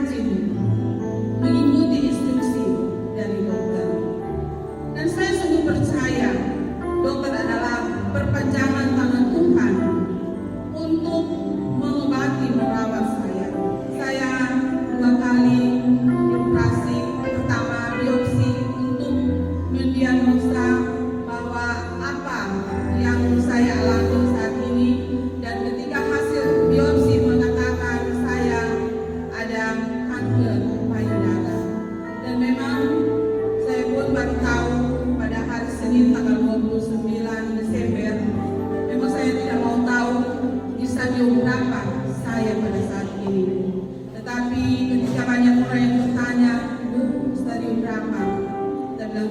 rajin mengikuti instruksi dari dokter. Dan saya sungguh percaya dokter adalah perpanjangan tangan Tuhan untuk mengobati, merawat saya. Saya 2 kali dioperasi. Pertama biopsi untuk mendiagnosa bahwa apa yang saya alami saat ini, dan ketika hasil biopsi mengatakan saya ada kanker payudara. Dan memang saya pun baru tahu pada hari Senin tanggal 29 Desember. Memang saya tidak mau tahu di stadium berapa saya pada saat ini. Tetapi ketika banyak orang yang bertanya, Bu, stadium berapa? Saya bilang,